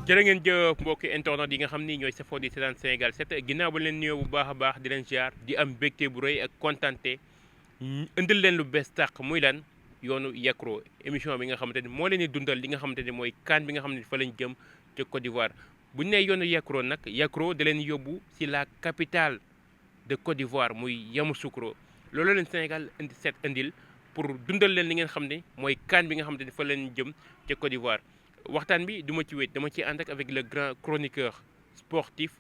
jërë ngeen jëf mbokki internet yi nga xam ni ñooy safoo di seetaan Sénégal 7 ginnaaw ba leen nuyoo bu baax a baax di leen ziar di am mbégte bu rëy ak kontante indil leen lu bees tàq muy lan yoonu Yakro émission bi nga xamante ni moo leen di dundal li nga xamante ni mooy CAN bi nga xam ne fa lañ jëm ca Côte d'Ivoire bu ñu nee yoonu Yakro nag Yakro da leen yóbbu si la capitale de Côte d'Ivoire muy Yamoussoukro loolu leen Sénégal indil pour dundal leen li ngeen xam ne mooy CAN bi nga xamante ni fa leen jëm ca Côte d'Ivoire. waxtaan bi du ma ci wéet dama ci ànd ak avec le grand chroniqueur sportif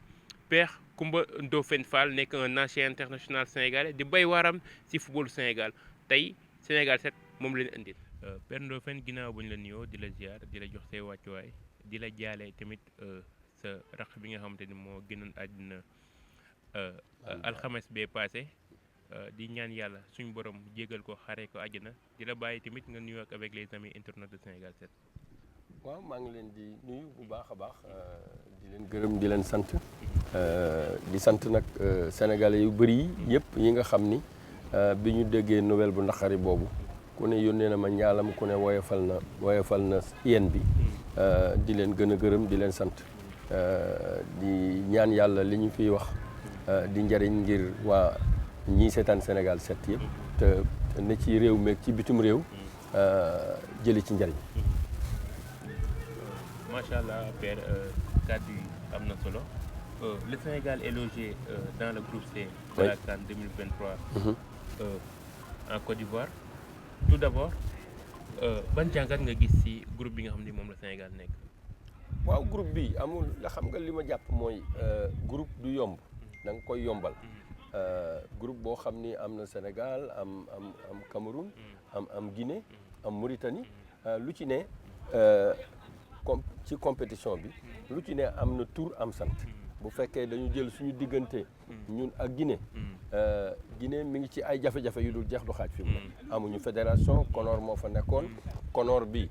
Père Coumba Ndoffène Fall nekk un ancien international sénégalais di bay waaram ci football Sénégal tey Sénégal 7 moom leen indil. Père Ndoffène ginnaaw bu ñu la nuyoo di la ziar di la jox say wàccuwaay di la jaale tamit sa raq bi nga xamante ni moo gënoon àddina alxames bee passé di ñaan yàlla suñu borom jégal ko xaree ko àjjana di la bàyyi tamit nga nuyoo ak avec les amis internautes de Sénégal 7. waaw maa ngi leen di nuyu bu baax a baax di leen gërëm di leen sant di sant nag sénégalais yu bëri yi yëpp yi nga xam ni bi ñu déggee nouvelle bu naqari boobu ku ne yónnee na ma ñaalam ku ne woyofal na yéen bi di leen gën a gërëm di leen sant di ñaan yàlla li ñu fiy wax di njariñ ngir waa ñii seetaan Sénégal 7 yëpp te ne ci réew meeg ci bitum réew jëli ci njariñ. Macha Allah Père kàddu yi am na solo le Sénégal est logé dans le groupe C de la CAN 2023 en Côte d'Ivoire tout d'abord ban jàngat nga gis ci groupe bi nga xam ni moom la Sénégal nekk. waaw groupe bi amul la xam nga li ma jàpp mooy groupe du yomb da nga koy yombal groupe boo xam ni am na Sénégal am Cameroun am Guinée am Mauritanie lu ci ne ci compétition bi lu ci ne am na tur am sant bu fekkee dañu jël suñu diggante ñun ak Guinée Guinée mi ngi ci ay jafe-jafe yu dul jeex du xaaj fi mu amuñu fédération Konor moo fa nekkoon Konor bi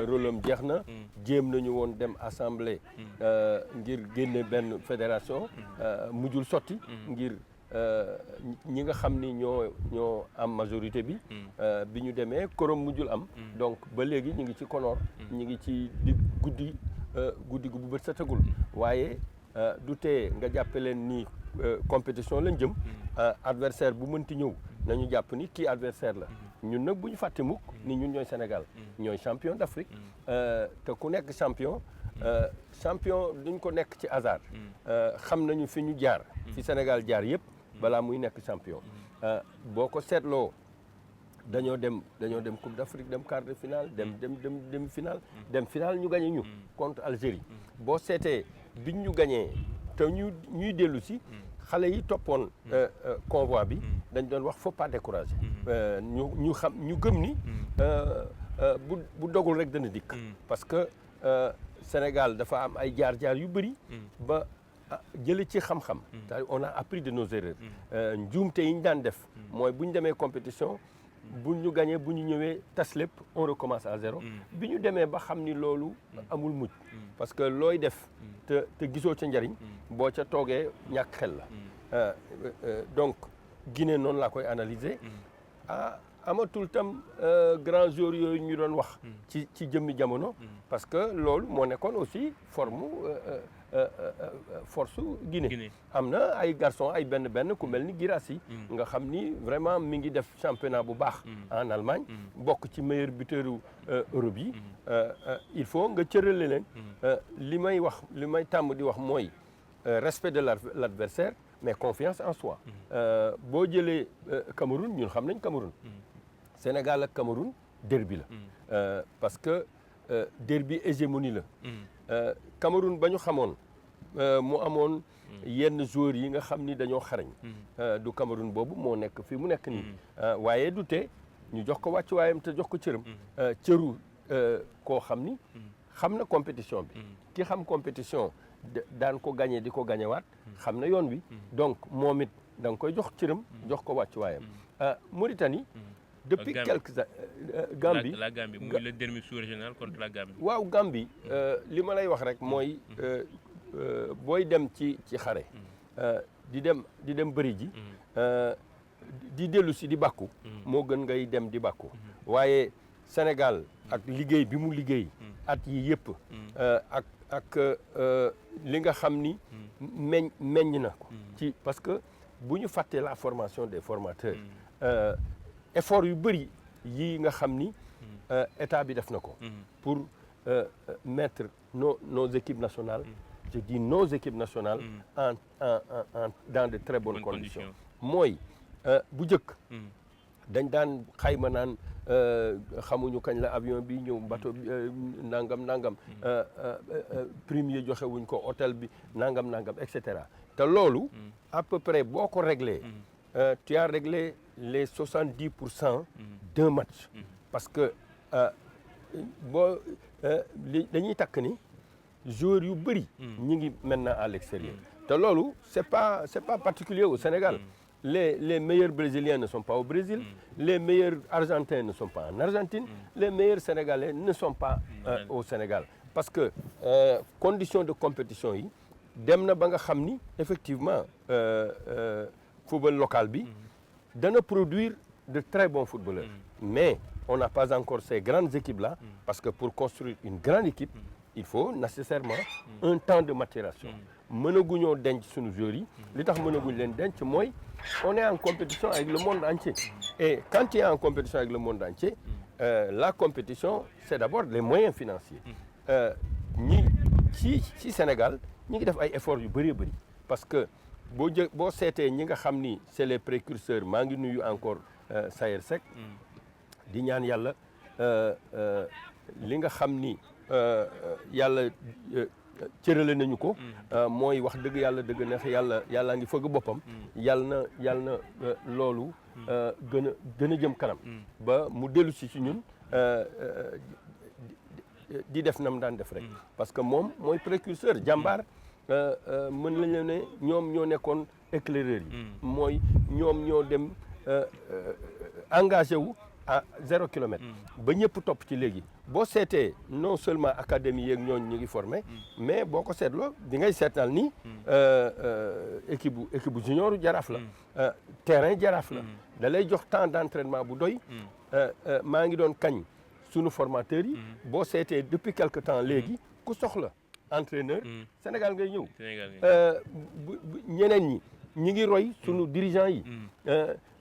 rôle am jeex na jéem nañu woon dem assemblée ngir génne benn fédération mujjul sotti ngir ñi nga xam ni ñoo am majorité bi bi ñu demee korom mujjul am donc ba léegi ñu ngi ci Konor ñu ngi ci guddi gu bu bët setagul waaye du tee nga jàppe leen ni compétition lañ jëm adversaire bu mënti ñëw nañu jàpp ni kii adversaire la ñun nag bu ñu fàtte mukk ni ñun ñooy Sénégal ñooy champion d'Afrique te ku nekk champion duñ ko nekk ci hasard xam nañu fi ñu jaar fi Sénégal jaar yëpp balaa muy nekk champion boo ko seetloo dañoo dem Coupe d'Afrique dem quart de finale dem demi-finale dem finale ñu gagné ñu contre Algérie boo seetee biñ ñu gagné te ñuy dellu si xale yi toppoon convoi bi dañ doon wax faut pas décourager ñu gëm ni bu dogul rek dana dikk parce que Sénégal dafa am ay jaar-jaar yu bëri ba jële ci xam-xam on a appris de nos erreurs njuumte yi ñu daan def mooy bu ñu demee compétition bu ñu gagné bu ñu ñëwee tas lépp on recommence à zéro bi ñu demee ba xam ni loolu amul mujj parce que looy def te gisoo ca njariñ boo ca toogee ñàkk xel la donc Guinée noonu laa koy analyser amatul tam grand jour yooyu ñu doon wax ci jëmmi jamono parce que loolu moo nekkoon aussi force Guinée am na ay garçon ay benn ku mel ni Guirassy nga xam ni vraiment mi ngi def championnat bu baax en Allemagne bokk ci meilleur buteur Europe yi il faut nga cërale leen li may tàmm di wax mooy respect de l'adversaire mais confiance en soi boo jëlee Cameroun ñun xam nañ Cameroun Sénégal ak Cameroun derby la parce que derby hégémonie la Cameroun ba ñu xamoon mu amoon yenn joueurs yi nga xam ni dañoo xarañ du Cameroun boobu moo nekk fii mu nekk nii waaye du tee ñu jox ko wàccuwaayam te jox ko cëram cëru koo xam ni xam na compétition bi ki xam compétition daan ko gagné di ko gagnéwaat xam na yoon wi donc moom it da nga koy jox cëram jox ko wàccuwaayam Mauritanie depuis quelques Gambie la Gambie muy le derby sous-régional contre la Gambie. waaw Gambie li ma lay wax rek mooy booy dem ci xare di dem bëri ji di dellu si di bàkku moo gën ngay dem di bàkku waaye Sénégal ak liggéey bi mu liggéey at yi yëpp ak li nga xam ni meññ na ko ci parce que bu ñu fàttee la formation des formateurs effort yu bëri yi nga xam ni état bi def na ko pour mettre nos équipes nationales je dis nos équipes nationales en dans de très bonnes conditions mooy bu njëkk dañ daan xayma naan xamuñu kañ la avion bi ñëw bateau bi nangam prime yi joxe wuñ ko hôtel bi nangam et cetera te loolu à peu près boo ko réglé tu as réglé les 70% d'un match parce que boo dañuy takk ni joueurs yu bëri ñi ngi maintenant à l'extérieur te loolu c'est pas particulier au Sénégal les meilleurs Brésiliens ne sont pas au Brésil les meilleurs Argentins ne sont pas en Argentine les meilleurs Sénégalais ne sont pas au Sénégal parce que conditions de compétition yi dem na ba nga xam ni effectivement football local bi dana produire de très bons footballeurs mais on n'a pas encore ces grandes équipes-là parce que pour construire une grande équipe il faut nécessairement un temps de maturation mënaguñoo denc suñu joueurs yi li tax mënaguñ leen denc mooy on est en compétition avec le monde entier et quand tu es en compétition avec le monde entier la compétition c'est d'abord les moyens financiers ñi ci Sénégal ñi ngi def ay efforts yu bëree bëri parce que boo seetee ñi nga xam ni c'est les précurseurs maa ngi nuyu encore Sayer Seck di ñaan yàlla li nga xam ni yàlla cërale nañu ko mooy wax dëgg yàlla dëgg neex yàllaa ngi fëgg boppam yàlla na loolu gën a jëm kanam ba mu dellu si ñun di def nam daan def rek parce que moom mooy précurseur jàmbaar mën nañu ne ñoom ñoo nekkoon éclaireurs yi mooy ñoom ñoo dem engagé wu à 0 kilomètre ba ñëpp topp ci léegi boo seetee non seulement académie yeeg ñooñu ñu ngi formé mais boo ko seetloo di ngay seetal ni équipe bu junior jaraaf la terrain jaraaf la da lay jox temps d'entraînement bu doy maa ngi doon kañ sunu formateurs yi boo seetee depuis quelque temps léegi ku soxla entraîneur Sénégal ngay ñëw ñeneen ñi ngi roy sunu dirigeants yi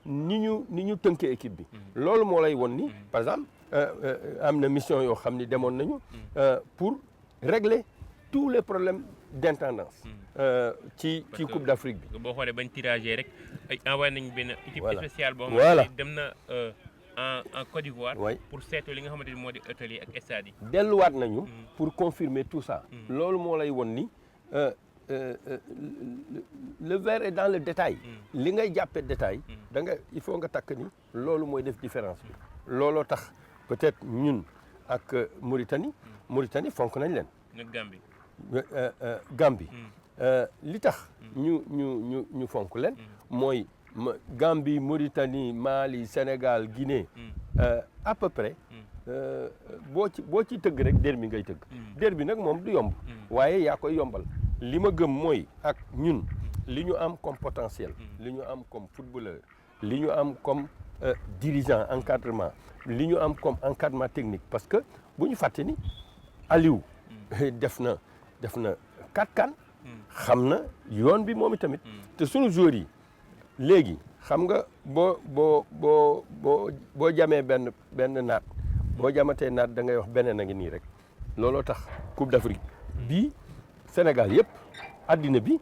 ni ñu tënkee équipe bi loolu moo lay won ni par exemple am na mission yoo xam ni demoon nañu pour régler tous les problèmes d'intendance ci Coupe d'Afrique bi boo xoolee bañ tiragé rek envoyé nañu benn équipe spéciale boo voilà xam ne dem na en Côte d'Ivoire pour seetu li nga xamante ni moo di hôtel yi ak stade yi delluwaat nañu pour confirmer tout ça loolu moo lay won ni le verre est dans le détail li ngay jàppee détail da nga il faut nga takk ni loolu mooy def différence bi looloo tax peut-être ñun ak Mauritanie fonk nañ leen Gambie li tax ñu fonk leen mooy Gambie Mauritanie Mali Sénégal Guinée à peu près boo ci tëgg rek derby ngay tëgg derby nag moom du yomb waaye yaa koy yombal li ma gëm mooy ak ñun li ñu am comme potentiel li ñu am comme footballeur li ñu am comme dirigeant encadrement li ñu am comme encadrement technique parce que bu ñu fàtte ni Aliou def na 4 CAN xam na yoon bi moom itamit te sunu joueurs yi léegi xam nga boo jamee benn naat boo jamatee naat da ngay wax beneen a ngi nii rek looloo tax Coupe d'Afrique bii Sénégal yëpp addina bi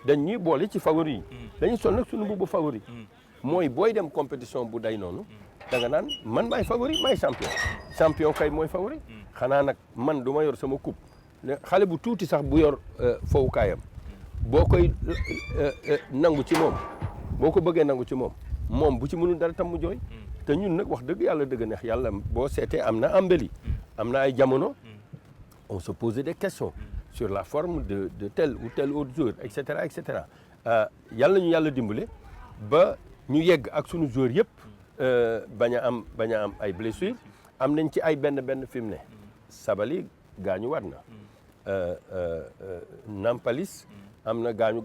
dañ ñuy boole ci favori yi dañuy sol nag suñu mbubu favori mooy booy dem compétition bu day noonu da nga naan man maay favori maay champion kay mooy favori xanaa nag man du ma yor sama coupe xale bu tuuti sax bu yor fowukaayam boo koy nangu ci moom boo ko bëggee nangu ci moom bu ci mënul dara tam mu jooy te ñun nag wax dëgg yàlla dëgg neex yàlla boo seetee am na embelli am na ay jamono on se posait des questions sur la forme de tel ou tel autre joueur et cetera et cetera yàlla ñu yàlla dimbale ba ñu yegg ak sunu joueur yëpp bañ a am ay blessures am nañ ci ay benn fi mu ne Sabali gaañu war na Nampalis am na gaañu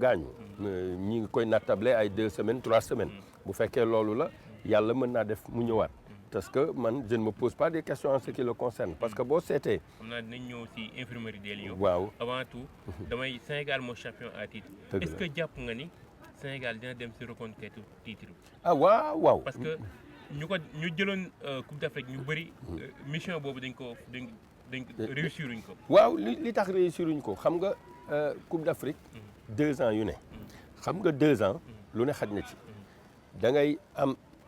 ñi ngi koy nattable ay 2 semaines 3 semaines bu fekkee loolu la yàlla mën naa def mu ñëwaat parce que man je ne me pose pas des questions en ce qui le concerne parce que boo seetee. xam naa dinañ ñëw si infirmerie des Lions. waaw avant tout damay Sénégal moo champion à titre. est-ce que jàpp nga ni Sénégal dina dem si reconquête titre. ah waaw. parce que ñu jëloon Coupe d'Afrique ñu bëri mission boobu dañ ko réussiruñ ko. waaw li tax réussiruñ ko xam nga Coupe d'Afrique 2 ans yu ne. xam nga 2 ans lu ne xaj na ci. da ngay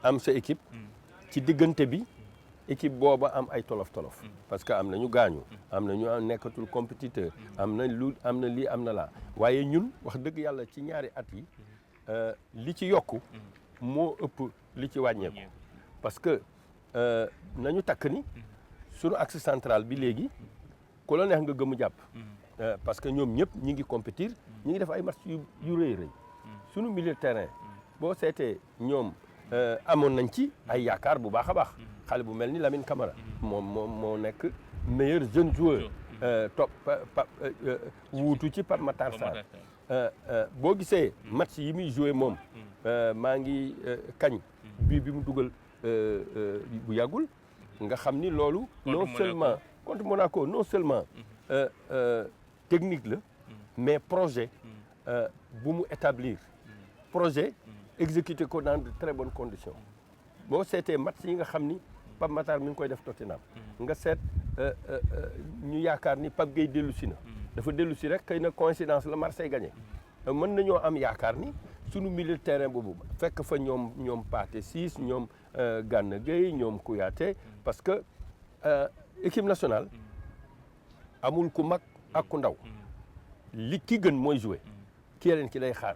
am sa équipe. ci diggante bi équipe booba am ay tolof parce que am na ñu gaañu am na ñu nekkatul compétiteur am na lii am na laa waaye ñun wax dëgg yàlla ci ñaari at yi li ci yokku moo ëpp li ci wàññeeku parce que nañu takk ni sunu axe central bi léegi ku la neex nga gëmu jàpp parce que ñoom ñëpp ñi ngi compétir ñi ngi def ay match yu rëy sunu milieu de terrain boo seetee ñoom amoon nañ ci ay yaakaar bu baax a baax xale bu mel ni Lamine Camara moom moo nekk meilleur jeune joueur wuutu ci Pape Matar Sarr boo gisee match yi muy joué moom maa ngi kañ bi mu dugal bu yàggul nga xam ni loolu non seulement contre Monaco non seulement technique la mais projet bu mu établir projet exécuté ko dans de très bonnes conditions boo seetee match yi nga xam ni Pape Matar mi ngi koy def Tottenham nga seet ñu yaakaar ni Pape Gueye dellu si na dafa dellu si rek xëy na coïncidence la Marseille gagné mën nañoo am yaakaar ni sunu milieu de terrain boobu fekk fa ñoom Pathé Ciss ñoom Gana Gueye ñoom Kouyaté parce que équipe nationale amul ku mag ak ku ndaw li ki gën mooy jouer ki lay xaar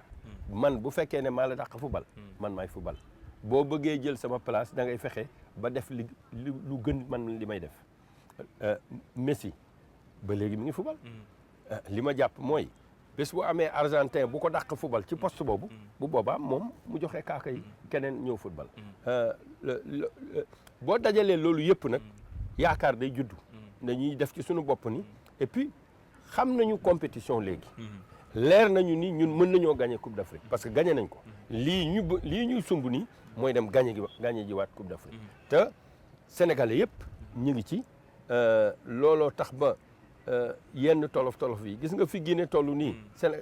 man bu fekkee ne maa la dàq football man maay football boo bëggee jël sama place da ngay fexe ba def lu gën man li may def Messi ba léegi mi ngi football li ma jàpp mooy bés bu amee argentin bu ko dàq football ci poste boobu bu boobaa moom mu joxe kaaka yi keneen ñëw football boo dajalee loolu yëpp nag yaakaar day juddu dañuy def ci suñu bopp ni et puis xam nañu compétition léegi leer nañu ni ñun mën nañoo gagné Coupe d'Afrique parce que gagné nañ ko lii ñuy sumb nii mooy dem gagné ji waat Coupe d'Afrique te Sénégalais yëpp ñu ngi ci looloo tax ba yenn tolof yi gis nga fi Guinée toll nii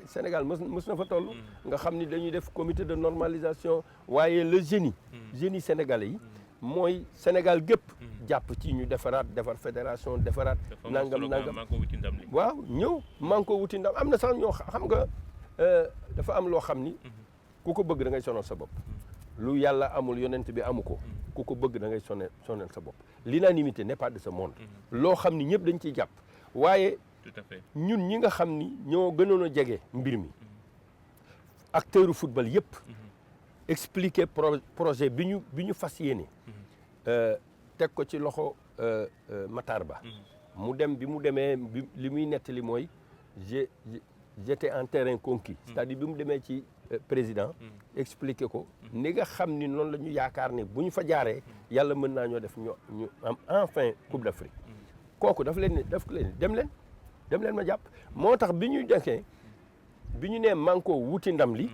Sénégal mës na fa toll nga xam ni dañuy def comité de normalisation waaye le génie sénégalais yi mooy Sénégal gépp jàpp ci ñu defar fédération defaraat nangam waaw ñëw man ko wuti ndam am na sax ñoo xam nga dafa am loo xam ni ku ko bëgg da ngay sonal sa bopp lu yàlla amul yonent bi amu ko ku ko bëgg da ngay sonal sa bopp l'unanimité n'est pas de ce monde loo xam ni ñëpp dañ ciy jàpp waaye ñun ñi nga xam ni ñoo gënoon a jege mbir mi acteuru football yëpp expliquer projet bi ñu fas yéene teg ko ci loxo Matar Ba mu demee li muy nettali mooy j'étais en terrain conquis c'est-à-dire bi mu demee ci président expliquer ko ni nga xam ni noonu la ñu yaakaar ne bu ñu fa jaaree yàlla mën naa ñoo def ñu am enfin Coupe d'Afrique kooku daf leen dem leen ma jàpp moo tax bi ñu denkee bi ñu nee manko wuti ndam li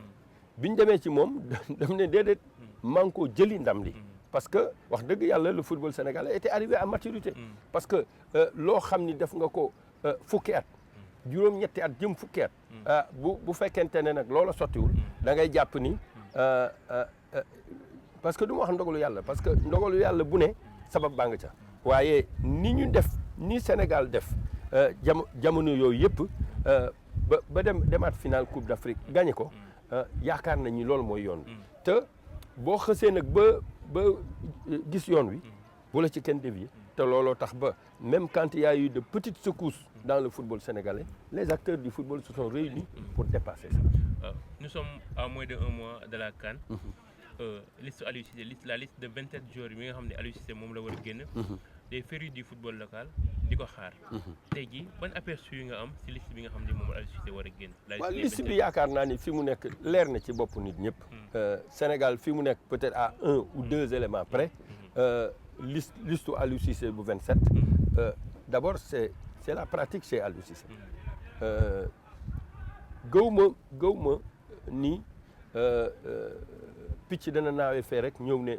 bi ñu demee ci moom daf ne déedéet manko jëli ndam li parce que wax dëgg yàlla le football sénégalais était arrivé à maturité parce que loo xam ni def nga ko fukki at juróom-ñetti at jëm fukki at bu fekkente ne nag loola sottiwul da ngay jàpp ni parce que du ma wax ndogalu yàlla parce que ndogalu yàlla bu ne sabab baa nga ca waaye ni Sénégal def jamono yooyu yëpp ba demaat final Coupe d'Afrique gagné ko yaakaar nañ ni loolu mooy yoon te boo xësee nag ba gis yoon wi bu la ci kenn dévier te looloo tax ba même quand il y a eu de petites secousses dans le football sénégalais. Les acteurs du football se sont réunis pour dépasser ça. Nous sommes à moins de 1 mois de la CAN. Liste Aliou Cissé la liste de 27 joueurs yi nga xam ne Aliou Cissé moom la war a génn. des férus du football local di ko xaar. tey jii ban aperçu yi nga am si liste bi nga xam ne moom Aliou Cissé war a génn. waaw liste bi yaakaar naa ni fi mu nekk leer na ci bopp nit ñëpp. Sénégal fi mu nekk peut-être à 1 ou 2 éléments près. liste Aliou Cissé bu 27. D'abord c'est la pratique chez Aliou Cissé. gëw ma ni picc dana naawee fee rek ñëw ne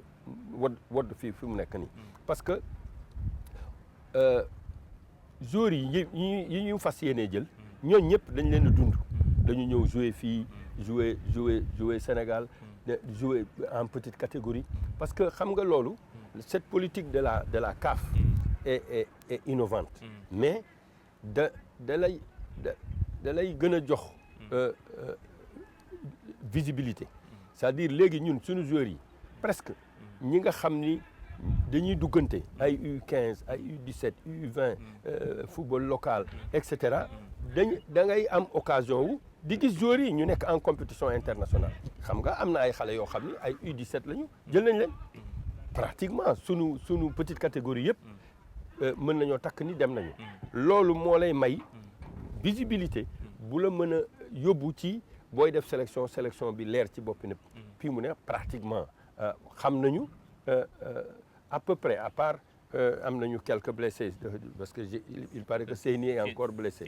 wodd fii fi mu nekk nii. parce que joueurs yi ñu fas yéenee jël ñooñu ñëpp dañ leen a dund. dañu ñëw jouer fii jouer Sénégal jouer en petite catégorie parce que xam nga loolu cette politique de la CAF est innovante. mais da lay gën a jox visibilité. c'est-à-dire léegi ñun suñu joueurs yi presque ñi nga xam ni dañuy duggante ay U15 ay U17 U20 football local et cetera da ngay am occasion wu di gis joueurs yi ñu nekk en compétition internationale. xam nga am na ay xale yoo xam ni ay U17 lañu jël nañ leen pratiquement sunu petite catégorie yëpp mën nañoo takk ni dem nañu. loolu moo lay may visibilité bu la mën a yóbbu ci booy def sélection bi leer ci bopp nëpp. fii mu ne pratiquement xam nañu à peu près à part am nañu quelques blessés parce que il paraît que Seyni est encore blessé.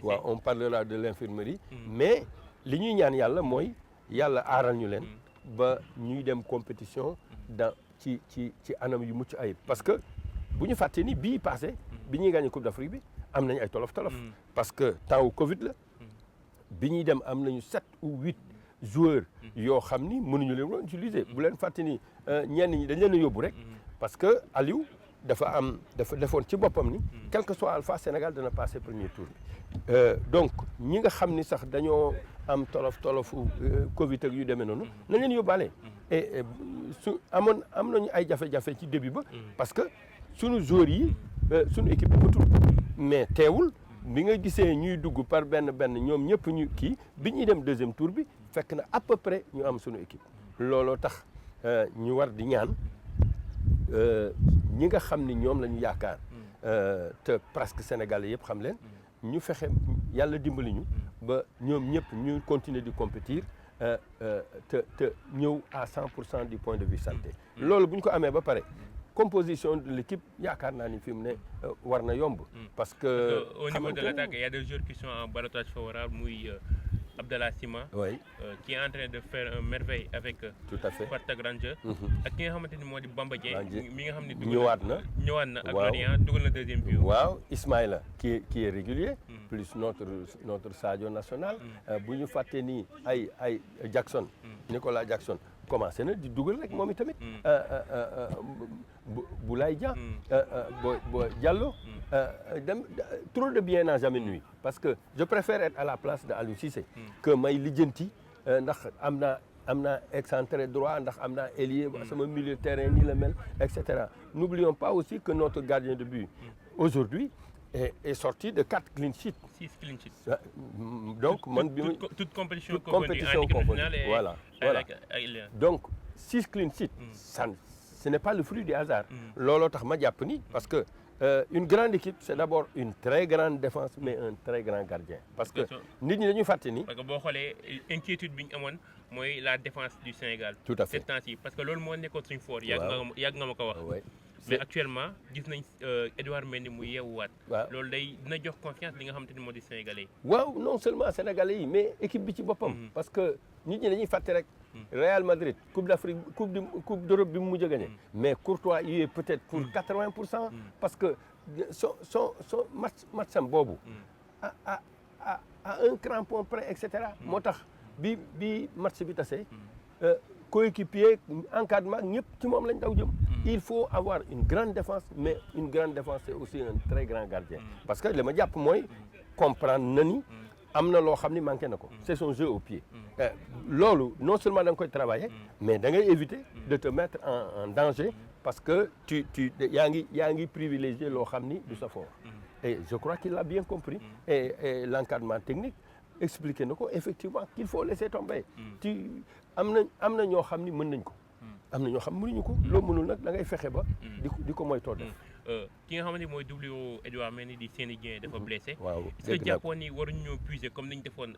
waaw on parlera de l'infirmerie. mais li ñuy ñaan yàlla mooy yàlla aaral ñu leen ba ñuy dem compétition ci anam yu mucc ayib parce que bu ñu fàtte ni bii passé bi ñuy gagné Coupe d'Afrique bi am nañu ay tolof parce que temps wu Covid la bi ñuy dem am nañu 7 ou 8 joueurs yoo xam ni mënuñu leen woon utiliser bu leen fàtte ni ñenn ñi dañ leen a yóbbu rek parce que Aliou dafa defoon ci boppam ni quel que soit Alpha Sénégal dana passer premier tour bi donc ñi nga xam ni sax dañoo am tolofu Covid ak yu demee noonu nañ leen yóbbaale et am nañu ay jafe-jafe ci début ba parce que suñu joueurs yi suñu équipe bëtul mais teewul bi nga gisee ñuy dugg par benn ñoom ñëpp ñu kii bi ñuy dem deuxième tour bi fekk na à peu près ñu am suñu équipe looloo tax ñu war di ñaan ñi nga xam ni ñoom la ñu yaakaar te presque sénégalais yëpp xam leen ñu fexe yàlla dimbali ñu ba ñoom ñëpp ñu continuer di compétir te ñëw à 100% du point de vue santé. loolu bu ñu ko amee ba pare composition de l'équipe yaakaar naa ni fi mu ne war na yomb. parce que au niveau de l'attaque il y a des joueurs qui sont en ballottage favorable muy Abdallah Sima. oui qui est en train de faire un merveille avec. tout à fait Spartak Ranger. ak ki nga xamante ni moo di Bamba Dieng mi nga xam ne. ñëwaat na ak Lorient dugal na deuxième but. waaw Ismaïla qui est régulier. plus notre Sadio national. bu ñu fàtte ni ay Jackson. Nicolas Jackson commencé na di dugal rek moom itamit. Boulaye Dia. Diallo. Trop de bien n'a jamais nui parce que je préfère être à la place de Aliou Cissé que may lijjanti ndax am naa excentré droit ndax am naa ailier sama milieu de terrain nii la mel et cetera. N'oublions pas aussi que notre gardien de but aujourd'hui est sorti de 4 clean sheets. 6 clean sheets. donc man bi toute compétition confondue voilà donc 6 clean sheets ce n'est pas le fruit du hasard. looloo tax ma jàpp ni parce que une grande équipe c'est d'abord une très grande défense mais un très grand gardien parce que nit ñi dañuy fàtte ni. parce que boo xoolee inquiétude bi ñu amoon mooy la défense du Sénégal. tout à fait ces temps-ci parce que loolu moo nekkoon suñu fort. yàgg nga ma ko wax. mais actuellement gis nañ Edouard Mendy mu yeewuwaat. waaw loolu dina jox confiance li nga xamante ni moo di sénégalais yi. waaw non seulement sénégalais yi mais équipe bi ci boppam. parce que nit ñi dañuy fàtte rek. Real Madrid Coupe d'Afrique Coupe d'Europe bi mu mujj a gagné. mais Courtois il est peut-être pour 80% parce que son match am boobu. à un crampon près et cetera. moo tax bi match bi tasee. coéquipier encadrement ñëpp ci moom lañ daw jëm. il faut avoir une grande défense mais une grande défense c'est aussi un très grand gardien. parce que li ma jàpp mooy comprendre na ni am na loo xam ni manqué na ko. c'est son jeu au pied. loolu non seulement da nga koy travailler. mais da ngay éviter de te mettre en danger parce que yaa ngi privilégier loo xam ni du sa fort. Et je crois qu'il l'a bien compris. Et l'encadrement technique expliqué na ko effectivement qu'il faut laisser tomber. am na ñoo xam ni mën nañ ko. am na ñoo xam mënuñu ko. loo mënul nag da ngay fexe ba. di ko moytoo def. ki nga xamante ni mooy doublure Edouard Mendy di Seny Dieng dafa blessé. waaw est-ce que jàppoon ni waruñu ñoo puiser comme ni ñu defoon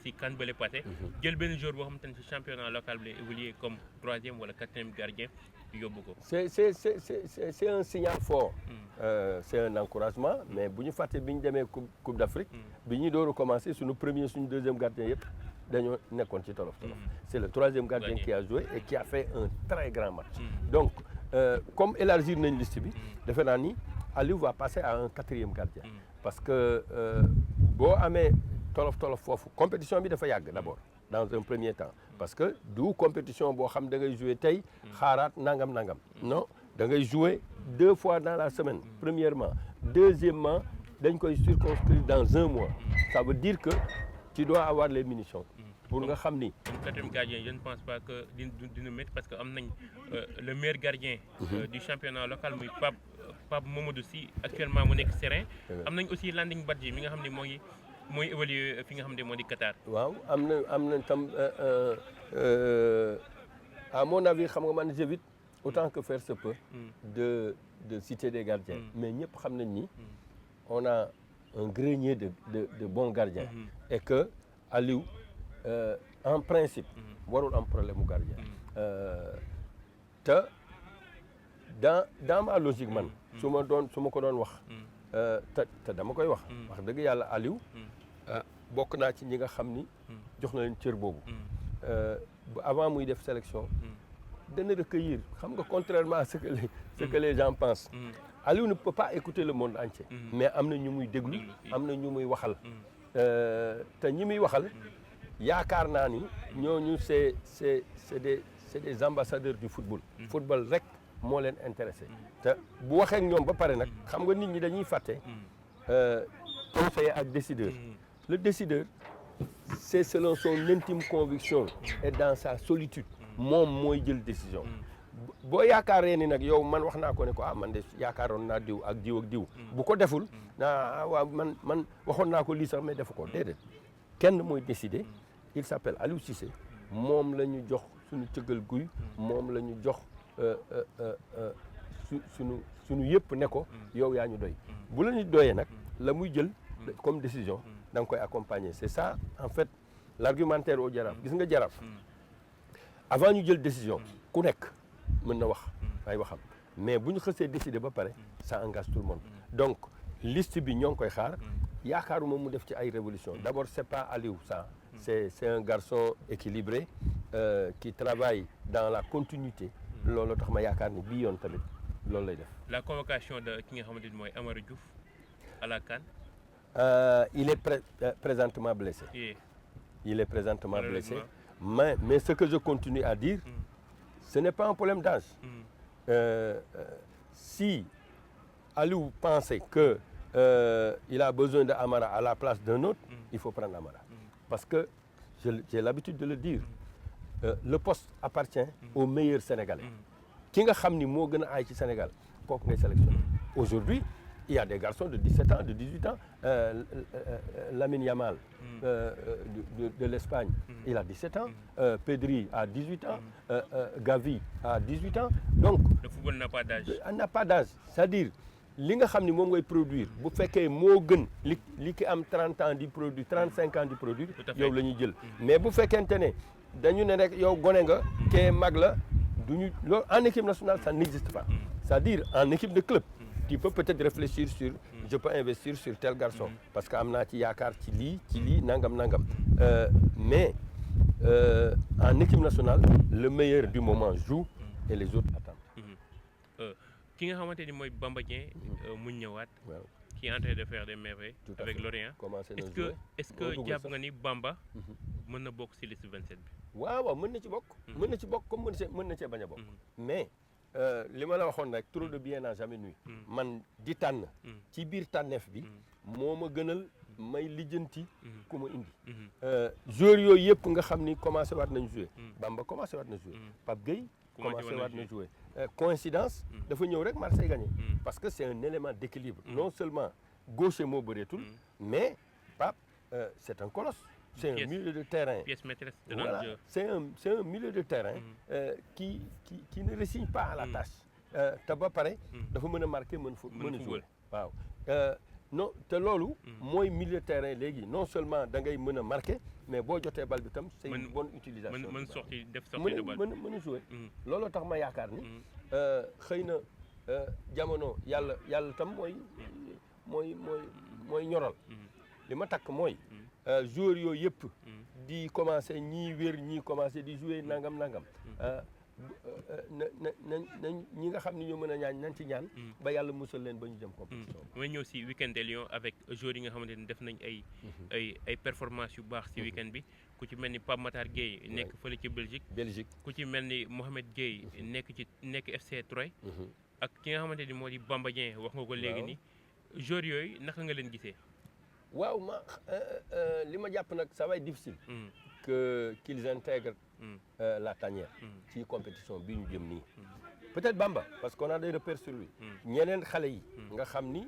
si CAN bële passé. jël benn joueur boo xamante ne si championnat local bi lay évoluer comme 3e wala 4e gardien yóbbu ko. c'est un signal fort. C'est un encouragement mais bu ñu fàtte bi ñu demee Coupe d'Afrique. bi ñuy door a commencé suñu premier suñu 2e gardien yëpp dañoo nekkoon ci tolof tolof. C'est le 3e gardien qui a joué et qui a fait un très grand match. Donc comme élargir nañ liste bi. defe naa ni Aliou va passer à un 4e gardien. parce que boo amee tolof tolof foofu compétition bi dafa yàgg d'abord dans un premier temps parce que du compétition boo xam da ngay jouer tey xaaraat nangam non da ngay jouer 2 fois dans la semaine premièrement deuxièmement dañ koy circonscrire dans 1 mois ça veut dire que tu dois avoir les munitions pour nga xam ni. 4e gardien je ne pense pas que dina métti parce que am nañ le meilleur gardien du championnat local muy Pape Mamadou Sy actuellement mu nekk Serein am nañ aussi Landing Badji mi nga xam ne mooy évoluer fi nga xam ne moo di Qatar. waaw am na tam à mon avis xam nga man j'évite autant que faire se peut de citer des gardiens mais ñëpp xam nañ ni on a un grenier de bons gardiens et que Aliou en principe warul am problème mu gardien te dans ma logique man su ma ko doon wax te dama koy wax dëgg yàlla Aliou bokk naa ci ñi nga xam ni jox na leen cër boobu avant muy def sélection dana recueillir xam nga contrairement à ce que les gens pensent Aliou ne peut pas écouter le monde entier mais am na ñu muy déglu am na ñu muy waxal te ñi muy waxal yaakaar naa ni ñooñu c'est des ambassadeurs du football football rek moo leen intéressé te bu waxee ak ñoom ba pare nag xam nga nit ñi dañuy fàtte conseiller ak décideur le décideur c'est selon son intime conviction et dans sa solitude moom mooy jël décision boo yaakaaree ni nag yow man wax naa ko ne ko man de yaakaaroon naa diw ak diw bu ko deful waaw man waxoon naa ko lii sax mais defu ko déedéet kenn mooy décider il s'appelle Aliou Cissé moom la ñu jox suñu cëggal guy moom la ñu jox suñu yëpp ne ko yow yaa ñu doy bu la ñu doyee nag la muy jël comme décision da nga koy accompagner c'est ça en fait l'argumentaire au Jaraaf gis nga Jaraaf avant ñu jël décision ku nekk mën na wax ay waxam mais bu ñu xësee décider ba pare ça engage tout le monde donc liste bi ñoo ngi koy xaar yaakaaruma mu def ci ay révolution d'abord c'est pas Aliou ça c'est un garçon équilibré qui travaille dans la continuité loolu tax ma yaakaar ni bii yoon tamit loolu lay def. La convocation de ki nga xamante ni mooy Amara Diouf à la CAN. Il est présentement blessé. Il est présentement blessé. Mais ce que je continue à dire, ce n'est pas un problème d'âge. Si Aliou pensait que il a besoin d'Amara à la place d'un autre, il faut prendre Amara. Parce que j'ai l'habitude de le dire. Le poste appartient aux meilleurs Sénégalais. Ki nga xam ni moo gën a aay ci Sénégal kooku ngay sélectionner. Aujourd'hui, il y a des garçons de 17 ans, de 18 ans. Lamine Yamal de l'Espagne, il a 17 ans. Pedri a 18 ans. Gavi a 18 ans. Donc, le football n'a pas d'âge. N'a pas d'âge. C'est-à-dire, li nga xam ni moom ngay produire bu fekkee moo gën li ki am 30 ans di produire 35 ans di produire yow la ñuy jël. Mais bu fekkente ne dañu ne rek yow gone nga kee mag la duñu loolu en équipe nationale ça n'existe pas. C'est-à-dire en équipe de club tu peux peut-être réfléchir sur je peux investir sur tel garçon parce que am naa ci yaakaar ci lii nangam mais en équipe nationale le meilleur du moment joue et les autres attendent. ki nga xamante ni mooy Bamba Dieng mu ñëwaat. qui est en train de faire des merveilles avec Lorient. Est-ce que jàpp nga ni Bamba mën na bokk ci liste 27 bi. waaw mën na ci bokk. mën na ci bokk comme mën na cee bañ a bokk. mais li ma la waxoon rek trop de bien n'a jamais nui. man di tànn. ci biir tànneef bi. moo ma gënal may lijjanti ku ma indi. joueurs yooyu yëpp nga xam ni commencé waat nañ jouer. Bamba commencé waat na jouer. Pape Gueye commencé waat na jouer. Coïncidence dafa ñëw rek Marseille gagné. Parce que c'est un élément d'équilibre. Non seulement gaucher moo bëreetul. Mais Pape c'est un colosse. C'est un milieu de terrain. Pièce maîtresse de Voilà. notre jeu. C'est un milieu de terrain qui ne résigne pas à la tâche. te ba pare dafa mën a marquer mën a jouer waaw. non te loolu. mooy milieu de terrain léegi non seulement da ngay mën a marquer mais boo jotee bal bi tam c'est une bonne utilisation. mën sorti def sortie de balle mën a jouer. looloo tax ma yaakaar ni. xëy na jamono yàlla tam mooy ñoral. li ma takk mooy. joueurs yooyu yëpp. di commencer ñii wér ñii commencer di jouer nangam. ñi nga xam ni ñoo mën a ñaan nañ ci ñaan. ba yàlla musal leen ba ñu jëm compétition. mooy ñëw si week-end de Lions avec joueurs yi nga xamante ni def nañ ay performances yu baax si week-end bi ku ci mel ni Pape Matar Gueye nekk fële ci Belgique. ku ci mel ni Mohamed Gueye nekk FC Troyes. ak ki nga xamante ni moo di Bamba Dieng wax nga ko léegi ni joueurs yooyu naka nga leen gisee. waaw li ma jàpp nag ça va être difficile. qu'ils intègrent la tanière. ci compétition bi ñu jëm nii. peut-être Bamba parce qu'on a des repères sur lui. ñeneen xale yi. nga xam ni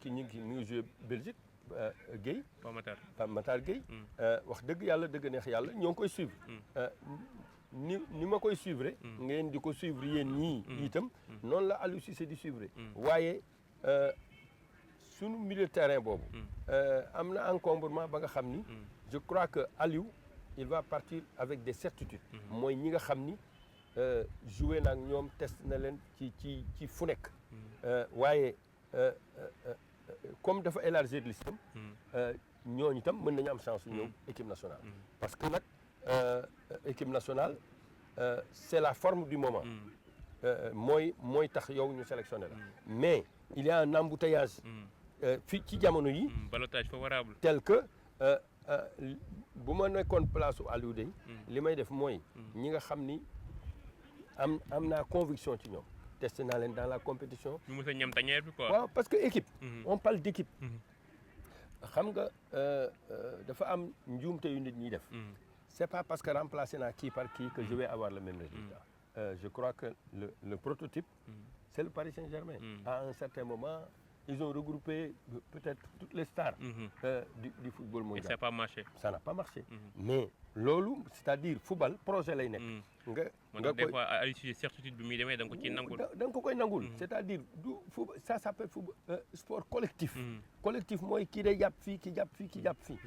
mi ngi joué Belgique Guèye. Pape Matar Guèye. wax dëgg yàlla dëgg neex yàlla ñoo ngi koy suivre. ni ma koy suivre. ngeen di ko suivre yéen ñii itam. noonu la Aliou Cissé di suivre. waaye. sunu milieu de terrain boobu. am na encombrement ba nga xam ni. je crois que Aliou il va partir avec des certitudes. mooy ñi nga xam ni joué na ak ñoom test na leen ci fu nekk. waaye comme dafa élargir listam. ñooñu itam mën nañu am chance ñëw équipe nationale. parce que nag équipe nationale c'est la forme du moment. mooy tax yow ñu sélectionné la. mais il y a un embouteillage. fii ci jamono yi. ballottage favorable. tel que bu ma nekkoon place su Aliou Dey li may def mooy. ñi nga xam ni am naa conviction ci ñoom. testé naa leen dans la compétition. ñu mës a ñam tañeer bi quoi. waaw parce que équipe. on parle d'équipe. xam nga dafa am njuumte yu nit ñi def. c'est pas parce que remplacé naa kii par kii que je vais avoir le même résultat. Je crois que le prototype. c'est le Paris Saint-Germain. À un certain moment. Ils ont regroupé peut-être toutes les stars du football mondial. Et ça n'a pas marché. Ça n'a pas marché. Mais loolu c'est-à-dire football projet lay nekk. nga des fois Aliou Cissé certitude bi muy demee da nga ko ciy nangul. da nga ko koy nangul. c'est-à-dire du football ça s'appelle football sport collectif. collectif mooy kii day jàpp fii kii jàpp fii kii jàpp fii.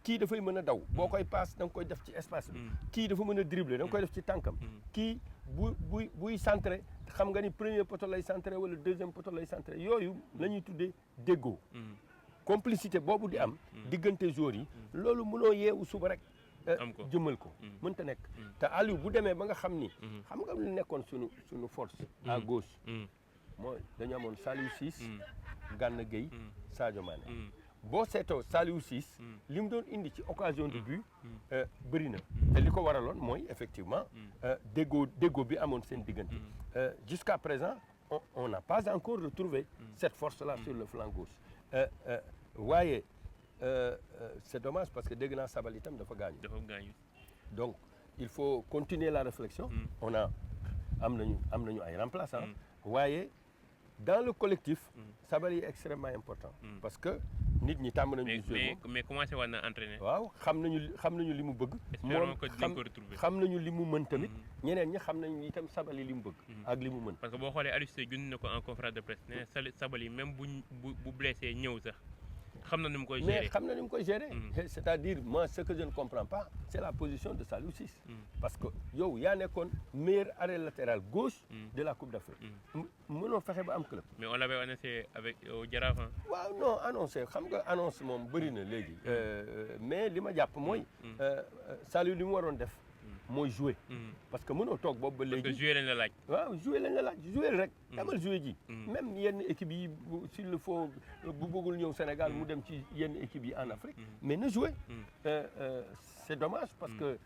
kii dafay mën a daw. boo koy passe da nga koy def ci espace bi. kii dafa mën a dribbler da nga koy def ci tànkam. kii buy centré xam nga ni premier poteau lay centré wala deuxième poteau lay centré yooyu la ñuy tuddee déggoo. complicité boobu di am. diggante joueurs yi. loolu mënoo yeewu suba rek. jëmmal ko mënta nekk. te Aliou bu demee ba nga xam ni. xam nga lu nekkoon suñu force. à gauche. mooy dañu amoon Saliou Ciss. Gana Gueye. Sadio Mané. boo seetoo Saliou Ciss. li mu doon indi ci occasion de but. bëri na te li ko waraloon mooy effectivement. déggoo bi amoon seen diggante. jusqu'à présent on n'a pas encore retrouvé cette force-là sur le flanc gauche. waaye c'est dommage parce que dégg naa Sabaly itam dafa gaañu. donc il faut continuer la réflexion. am nañu ay remplaçants. waaye dans le collectif. Sabaly est extrêmement important. parce que nit ñi tàmm nañu. mais commencé war na entraîner. waaw xam nañu li mu bëgg. espérons que dinañ ko retrouver. xam nañu li mu mën tamit. ñeneen ñi xam nañu itam Sabaly li mu bëgg. ak li mu mën. parce que boo xoolee Aliou Cissé junni na ko en conférence de presse nee na Sabaly même bu blessé ñëw sax. xam na ni mu koy gérer mais xam na ni mu koy gérer. c'est-à-dire moi ce que je ne comprends pas c'est la position de Saliou Ciss. parce que yow yaa nekkoon meilleur arrêt latéral gauche. de la Coupe d'Afrique. mënoo fexe ba am club. mais on l'avait annoncé avec Jaraaf. waaw non annoncé xam nga annonce moom bëri na léegi. mais li ma jàpp mooy. Saliou li mu waroon def. mooy jouer. parce que mënoo toog boobu ba léegi. parce que jouer lañ la laaj. waaw jouer lañ la laaj jouer rek. demal jouer ji. même yenn équipe yi s'il le faut bu bëggul ñëw Sénégal mu dem ci yenn équipe yi en Afrique. mais na jouer. c'est dommage parce que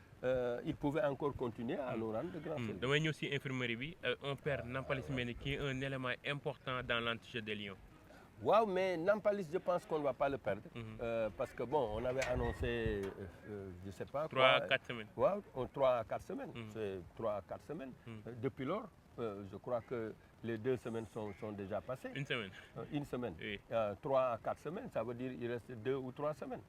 il pouvait encore continuer à nous rendre de grands services. damay ñëw si infirmerie bi on perd Nampalys Mendy qui est un élément important dans l'anti-jeu des Lions. waaw mais Nampalys je pense qu'on ne va pas le perdre. parce que bon on avait annoncé je sais pas. 3 à 4 semaines. waaw 3 à 4 semaines. c'est 3 à 4 semaines. Depuis lors je crois que les 2 semaines sont déjà passées. Une semaine. Une semaine. Oui. 3 à 4 semaines, ça veut dire il reste 2 ou 3 semaines.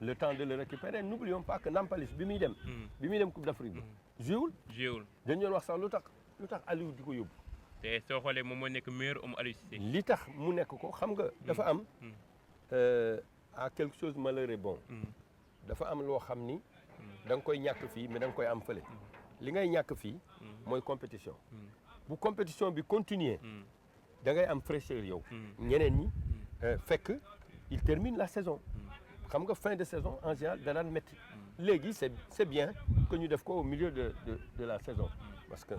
Le temps de le récupérer. N'oublions pas que Nampalis bi muy dem Coupe d'Afrique bi joué jéewul dañu doon wax sax lu tax Aliou di ko yóbbu. te soo xoolee moom moo nekk meilleur homme Aliou Cissé. li tax mu nekk ko xam nga dafa am à quelque chose malheureux bon dafa am loo xam ni da nga koy ñàkk fii mais da nga koy am fële li ngay ñàkk fii mooy compétition bu compétition bi continuer da ngay am fraîcheur yow ñeneen ñi fekk il termine la saison xam nga fin de saison en général da daan métti léegi c'est bien que ñu def ko au milieu de la saison parce que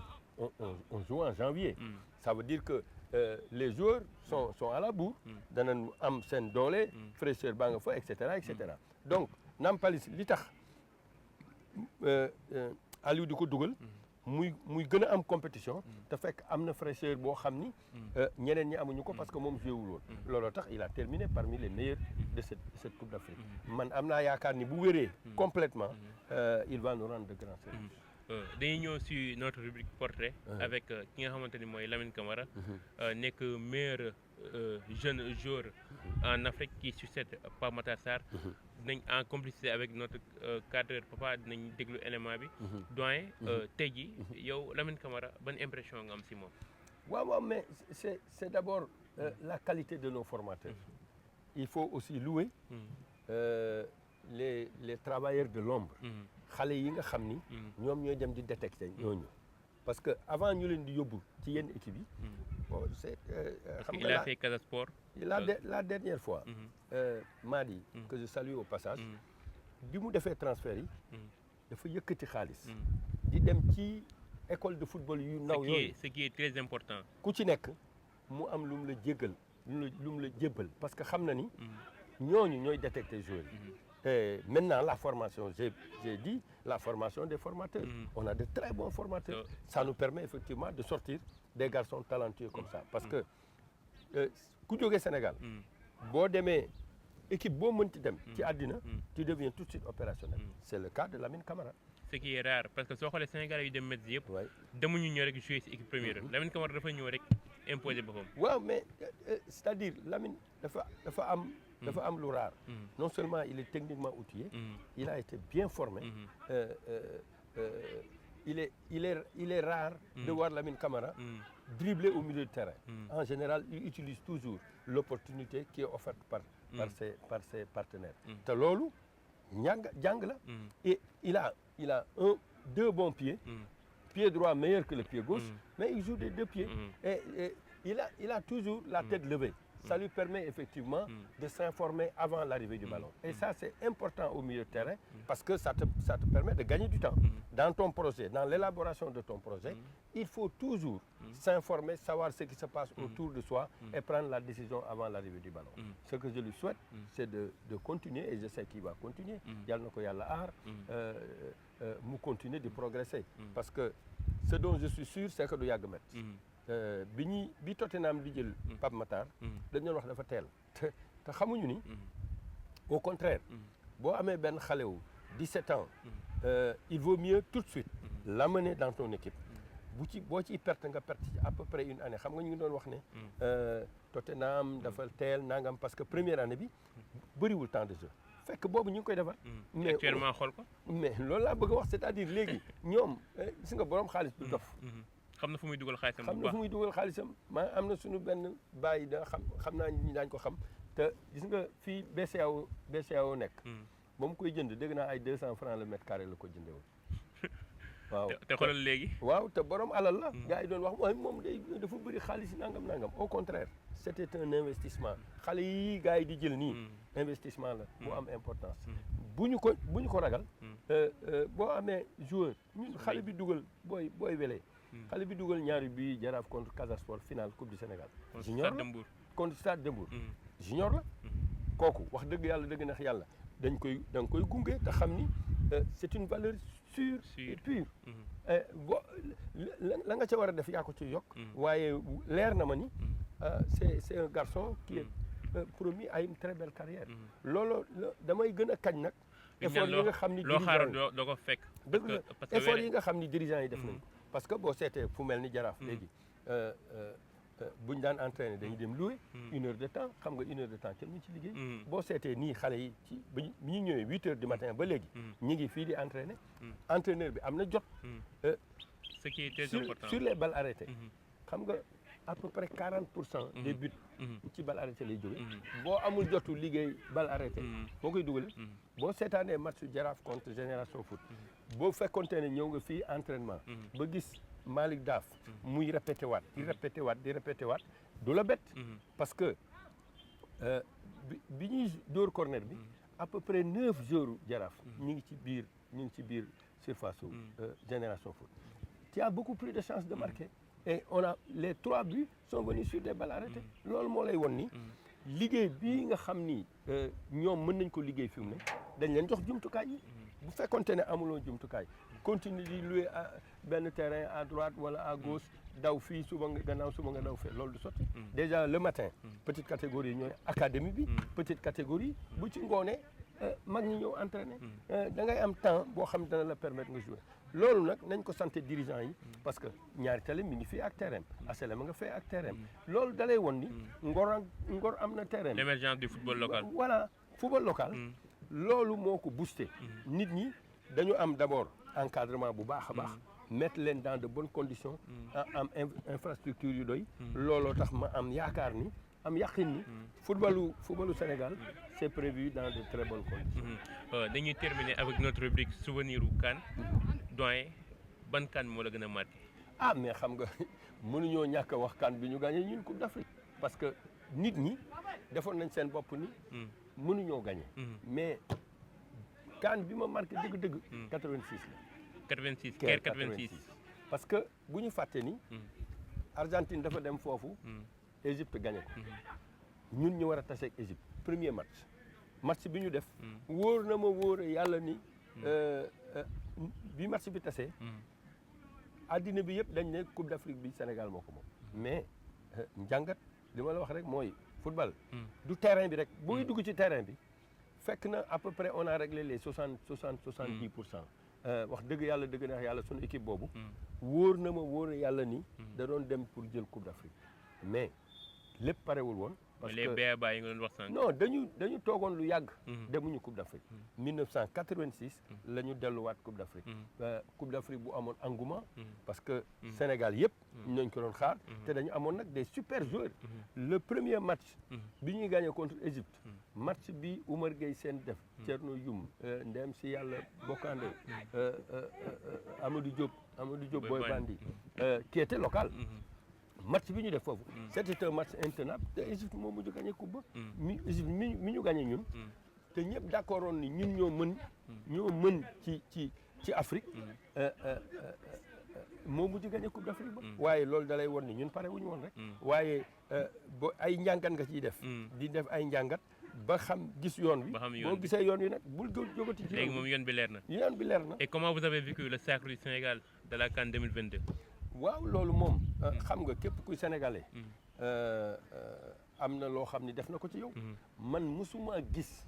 on joue en janvier ça veut dire que les joueurs sont à la bourre danañ am seen doole fraîcheur baa nga fa et cetera donc Nampalis li tax Aliou di ko dugal muy gën a am compétition te fekk am na fraîcheur boo xam ni ñeneen ñi amuñu ko parce que moom joué wul woon looloo tax il a terminé parmi les meilleurs de cette Coupe d'Afrique man am naa yaakaar ni bu wéree complètement il va nous rendre de grands services. dañuy ñëw si notre rubrique portrait avec ki nga xamante ni mooy Lamine Camara nekk meilleur jeune joueur en Afrique qui succède Pape Matar Sarr dinañ en complicité avec notre cadreur papa dinañ déglu élément bi doyen tey jii yow Lamine Camara ban impression nga am si moom. waaw mais c'est d'abord la qualité de nos formateurs il faut aussi louer les travailleurs de l'ombre xale yi nga xam ni ñoom ñooy dem di détecter ñooñu parce que avant ñu leen di yóbbu ci yenn équipe yi bon c'est xam nga il a fait Casa Sport la dernière fois Madi que je salue au passage bi mu defee transfert yi dafa yëkkati xaalis di dem ci école de football yu ndaw yooyu ce qui est très important ku ci nekk mu am lu mu la jéggal lu mu la jébbal parce que xam na ni ñooñu ñooy détecter joueurs yi maintenant la formation j'ai dit la formation des formateurs on a de très bons formateurs ça nous permet effectivement de sortir des garçons talentueux comme ça parce que ku jógee Sénégal boo demee équipe boo mënti dem ci àddina tu deviens tout de suite opérationnel c'est le cas de Lamine Camara ce qui est rare parce que soo xoolee Sénégal yu dem Metz yëpp demuñu ñëw rek jouer si équipe première Lamine Camara dafa ñëw rek imposer boppam waaw mais c'est-à-dire Lamine dafa am lu rare non seulement il est techniquement outillé il a été bien formé il est rare de voir Lamine Camara dribbler au milieu de terrain en général il utilise toujours l'opportunité qui est offerte par ses partenaires te loolu jàng la et il a deux bons pieds pied droit meilleur que le pied gauche mais il joue des deux pieds et il a toujours la tête levée. Ça lui permet effectivement de s'informer avant l'arrivée du ballon. Et ça, c'est important au milieu de terrain parce que ça te permet de gagner du temps. Dans ton projet, dans l'élaboration de ton projet, il faut toujours s'informer, savoir ce qui se passe autour de soi et prendre la décision avant l'arrivée du ballon. Ce que je lui souhaite, c'est de continuer et je sais qu'il va continuer. Yàlla na ko Yàlla aar mu continuer de progresser. Parce que ce dont je suis sûr, c'est que du yàgg Metz. bi Tottenham di jël Pape Matar dañ doon wax dafa teel te xamuñu ni au contraire boo amee benn xale wu 17 ans il vaut mieux tout de suite l'amener dans ton équipe boo ciy perte nga perte ci à peu près une année xam nga ñu ngi doon wax ne Tottenham dafa teel nangam parce que première année bi bëriwul temps de jeu fekk boobu ñu ngi koy defar mais actuellement xool ko mais loolu laa bëgg a wax c'est-à-dire léegi ñoom gis nga borom xaalis du dof xam na fu muy dugal xaalisam xam na fu muy dugal xaalisam am na suñu benn bàyyi da xam naa ñi daañu ko xam te gis nga fii BCEAO nekk ba mu koy jënd dégg naa ay 200 francs le mètre carré la ko jëndee woon waaw te xoolal léegi waaw te borom alal la gars yi doon wax mooy moom day dafa bëri xaalis nangam au contraire c'était un investissement xale yi gars yi di jël nii investissement la bu am importance bu ñu ko ragal boo amee joueur ñun xale bi dugal booy welee xale bi dugal ñaari bi Jaraaf contre Casa Sport finale Coupe du Sénégal junior la contre Stade de Mbour junior la kooku wax dëgg yàlla dëgg neex yàlla da nga koy gunge te xam ni c'est une valeur sûre et pure la nga ca war a def yaa ko ci yokk waaye leer na ma ni c'est un garçon qui est promis à une très belle carrière loolu damay gën a kañ nag effort yi nga xam ni loo xaaral doo ko fekk effort yi nga xam ni dirigeants yi def nañ ko parce que boo seetee fu mel ni Jaraaf léegi buñ daan entraîné dañuy dem louer 1 heure de temps xam nga 1 heure de temps kenn ñu ci liggéey boo seetee nii xale yi ci bi ñu ñëwee 8 heures du matin ba léegi ñi ngi fii di entraîné entraîneur bi am na jot ce qui est très important sur les balles arrêtées xam nga à peu près 40% des buts ci balle arrêtée lay jóge boo amul jotu liggéey balle arrêtée boo koy dugalee boo seetaanee match Jaraaf contre Génération Foot boo fekkonte ne ñëw nga fii entraînement ba gis Malick Daaf muy répété waat di répété waat du la bett parce que bi ñuy dóor corner bi à peu près 9 joueurs Jaraaf ñu ngi ci biir surface u Génération Foot tu as beaucoup plus de chances de marquer et les 3 buts sont venus sur des balles arrêtées loolu moo lay won ni liggéey bii nga xam ni ñoom mën nañ ko liggéey fi mu ne dañ leen jox jumtukaay yi bu fekkonte ne amuloo jumtukaay continue di louer benn terrain à droite wala à gauche daw fii suba nga gannaaw suba nga daw fee loolu du sotti déjà le matin petite catégorie ñooy académie bi petite catégorie bu ci ngoonee mag ñi ñëw entraîner da ngay am temps boo xam ne dana la permettre nga jouer loolu nag nañ ko santé dirigeant yi parce que ñaari tali mi ngi fii ak terrain HLM nga fee ak terrain loolu dalay won ni Ngor am na terrain l'émergence du football local voilà football local loolu moo ko boosté nit ñi dañu am d'abord encadrement bu baax a baax mettre leen dans de bonnes conditions am infrastructure yu doy looloo tax ma am yaakaar ni am yaqin ni footballu Sénégal c'est prévu dans de très bonnes conditions dañuy terminer avec notre rubrique souvenir u CAN doyen ban CAN moo la gën a marqué mais xam nga mënuñoo ñàkk a wax CAN bi ñu gagné ñun Coupe d'Afrique parce que nit ñi defoon nañ seen bopp ni mënuñoo gagné mais CAN bi ma marqué dëgg-dëgg 86 la 86 Caire 86 parce que bu ñu fàtte ni Argentine dafa dem foofu Égypte gagné ko ñun ñu war a tase ak Égypte premier match bi ñu def wóor na ma wóor yàlla ni bi match bi tasee addina bi yëpp dañ ne Coupe d'Afrique bi Sénégal moo ko moom mais njàngat li ma la wax rek mooy football du terrain bi rek booy dugg ci terrain bi fekk na à peu près on a réglé les 70% wax dëgg yàlla dëgg neex yàlla sunu équipe boobu wóor na ma wóor yàlla ni da doon dem pour jël Coupe d'Afrique mais lépp parewul woon parce que les BABA yi nga doon wax sànq non dañu toogoon lu yàgg demuñu Coupe d'Afrique 1986 la ñu delluwaat Coupe d'Afrique Coupe d'Afrique bu amoon engouement parce que Sénégal yëpp ñooñu ko doon xaar te dañu amoon nag des super joueurs le premier match bi ñuy gagné contre Égypte match bi Oumar Gueye seen def Thierno Youm ndem si yàlla Bokandé Amadou Diop Boy Bandi qui était local match bi ñu def foofu c'était un match intenable te Égypte moo mujj gagné coupe ba Égypte mi ñu gagné ñun te ñëpp d'accord woon ni ñun ñoo mën ci Afrique moo mujj gagné coupe d'Afrique ba waaye loolu dalay won ni ñun pare wuñu woon rek waaye ba ay njàngat nga ciy def di def ay njàngat ba xam gis yoon wi boo gisee yoon wi nag bul jógati ci léegi moom yoon bi leer na et comment vous avez vécu le sacre du Sénégal de la CAN 2022 waaw loolu moom xam nga képp kuy sénégalais am na loo xam ni def na ko ci yow man musuma gis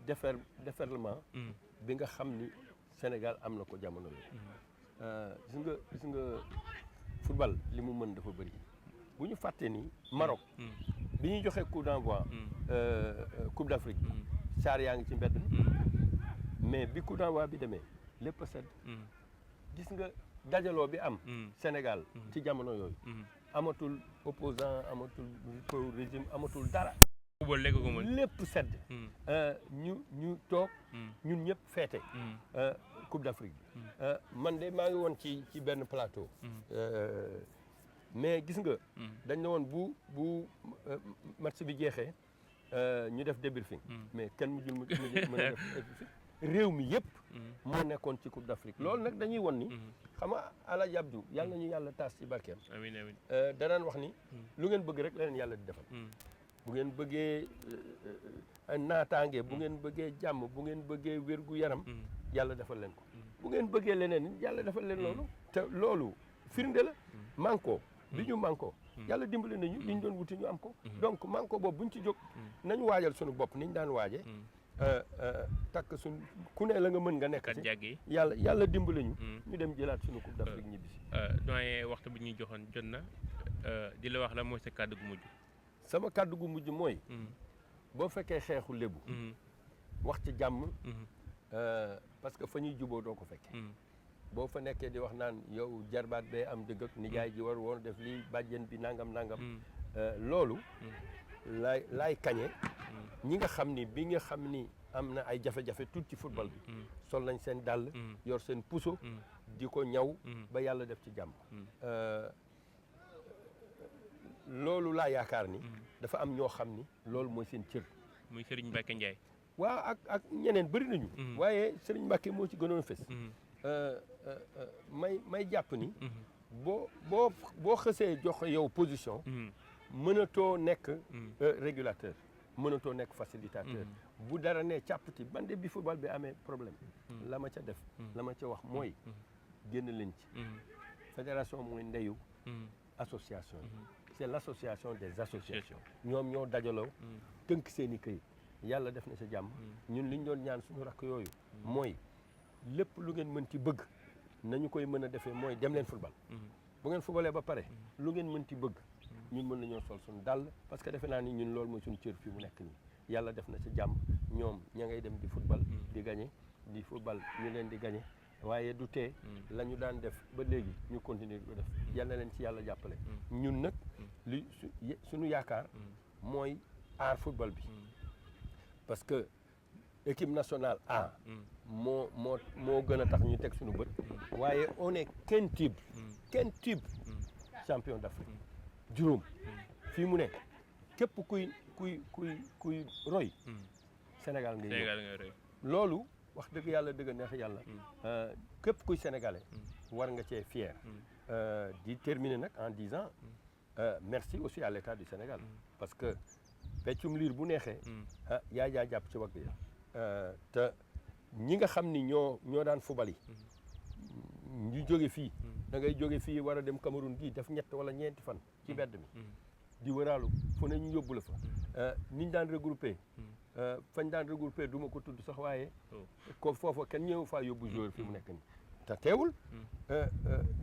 déferlement bi nga xam ni Sénégal am na ko jamono yooyu gis nga football li mu mën dafa bëri bu ñu fàtte ni Maroc bi ñuy joxe coup d'envoi Coupe d'Afrique char yaa ngi ci mbedd mais bi coup d'envoi bi demee lépp a sedd gis nga dajaloo bi am Sénégal ci jamono yooyu amatul opposant amatul régime amatul dara lépp sedd ñu toog ñun ñëpp feete Coupe d'Afrique bi man de maa ngi woon ci benn plateau mais gis nga dañ ne woon bu match bi jeexee ñu def débriefing mais kenn mujjul mën a def débriefing réew mi yëpp moo nekkoon ci Coupe d'Afrique loolu nag dañuy won ni xam nga Alaaji Abdou yàlla nañu yàlla taas ci barkeem amiin amiin danaan wax ni lu ngeen bëgg rek la leen yàlla di defal bu ngeen bëggee naataange bu ngeen bëggee jàmm bu ngeen bëggee wérgu yaram yàlla defal leen ko bu ngeen bëggee leneen yàlla defal leen loolu te loolu firnde la manko bi ñu manko yàlla dimbali nañu li ñu doon wuti ñu am ko donc manko boobu buñ ci jóg nañu waajal suñu bopp ni ñu daan waaje takk suñ ku ne la nga mën nga nekk kat ci jàggi yàlla dimbali ñu dem jëlaat suñu coupe d'Afrique ñibbisi. doyen waxtu bi ñuy joxoon jot na di la wax la mooy sa kàddu gu mujj. sama kàddu gu mujj mooy. boo fekkee xeexu lébu. wax ci jàmm. parce que fa ñuy juboo doo ko fekkee. boo fa nekkee di wax naan yow jarbaat bee am dëgg ak nijaay ji war woon def lii bàjjen bi nangam. loolu. laay kañe. ñi nga xam ni am na ay jafe-jafe tuuti ci football bi. sol nañ seen dàll. yor seen puso. di ko ñaw. ba yàlla def ci jàmm. loolu laa yaakaar ni. dafa am ñoo xam ni loolu mooy seen cër. muy Serigne Mbacké Ndiaye. waaw ak ñeneen bëri nañu. waaye Serigne Mbacké moo ci gënoon fës. may jàpp ni. boo xësee jox yow position. mënatoo nekk régulateur. mënatoo nekk facilitateur. bu dara ne càppati bande bi football bi amee problème. la ma ca def. la ma ca wax mooy. génn leen ci. fédération mooy ndeyu. association c'est l'association des associations. ñoom ñoo dajaloo. tënk seen i këy yàlla def na sa jàmm. ñun li ñu doon ñaan suñu rakk yooyu. mooy lépp lu ngeen mën ci bëgg nañu koy mën a defee mooy dem leen football. bu ngeen footballee ba pare lu ngeen mën ci bëgg. ñun mën nañoo sol suñu dàll parce que defe naa ni ñun loolu mooy suñu cër fii mu nekk nii yàlla def na ci jàmm ñoom ña ngay dem di football. di gagné di football ñu leen di gagné waaye du tee la ñu daan def ba léegi ñu continuer di ko def yal na leen ci yàlla jàppale. ñun nag li suñu yaakaar mooy aar football bi parce que équipe nationale A moo gën a tax ñu teg suñu bët waaye on est qu'un type champion d'Afrique. juróom fii mu ne képp kuy roy Sénégal ngay roy loolu wax dëgg yàlla dëgg neex yàlla képp kuy sénégalais war nga cee fier di terminer nag en disant merci aussi à l'État du Sénégal parce que peccum liir bu neexee yaa jàpp ci wagg ya te ñi nga xam ni ñoo daan fubali ñu jóge fii da ngay jóge fii war a dem Cameroun gii def ñett wala ñeenti fan ci mbedd mi di wëraalu fu ne ñu yóbbu la fa niñ daan regroupé fañ daan regroupé du ma ko tudd sax waaye ko foofa kenn ñëw faa yóbbu joueur fi mu nekk nii te teewul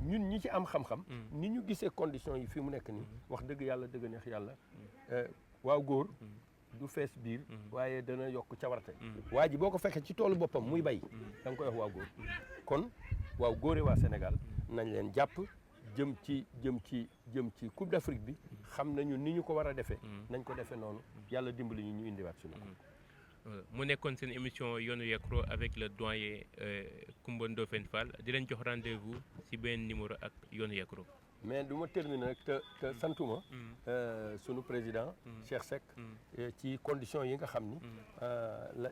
ñun ñi ci am xam-xam ni ñu gisee conditions yi fi mu nekk nii wax dëgg yàlla dëgg neex yàlla waaw góor du fees biir waaye dana yokk cawarte waa ji boo ko fekkee ci toolu boppam muy bay da nga koy wax waaw góor kon waaw góore waa Sénégal nañ leen jàpp jëm ci Coupe d'Afrique bi xam nañu ni ñu ko war a defee nañ ko defee noonu yàlla dimbali ñu indiwaat suñu mu nekkoon seen émission yoonu Yekro avec le doyen Coumba Ndoffène Fall di leen jox rendez-vous ci benn numéro ak yoonu Yekro mais du ma terminer nag te santuma sunu président Cheikh Seck ci conditions yi nga xam ni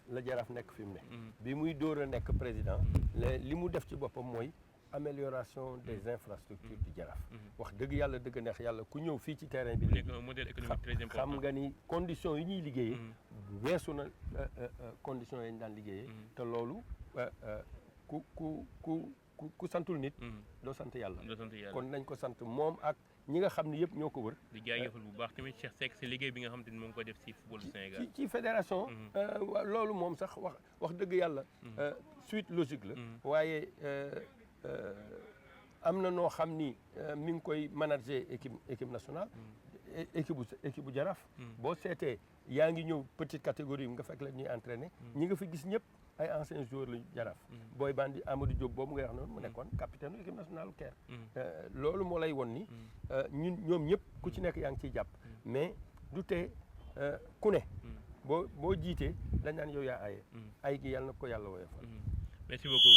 la jaraaf nekk fi mu ne bi muy dóor a nekk président li mu def ci boppam mooy amélioration des infrastructures du Jaraaf wax dëgg yàlla dëgg neex yàlla ku ñëw fii ci terrain bi léegi modèle économique très important xam nga ni conditions yi ñuy liggéeyee weesu na conditions yi ñu daan liggéeyee te loolu ku santul nit doo sant yàlla kon nañ ko sant moom ak ñi nga xam ne yëpp ñoo ko wër di jaajëfal bu baax tamit Cheikh Seck si liggéey bi nga xam te ni moo ngi ko def si football du Sénégal ci fédération loolu moom sax wax dëgg yàlla suite logique la waaye am na noo xam ni mi ngi koy manager équipe nationale équipe bu Jaraaf boo seetee yaa ngi ñëw petite catégorie nga fekk la ñuy entraîner ñi nga fi gis ñëpp ay anciens joueurs la Jaraaf booy bandi Amadou Diop boobu ngay wax noonu mu nekkoon capitaine u équipe nationale Caire loolu moo lay won ni ñoom ñëpp ku ci nekk yaa ngi ciy jàpp mais du tee ku ne boo jiitee dañ naan yow yaa aye ay gi yàlla na ko yàlla woyofal merci beaucoup.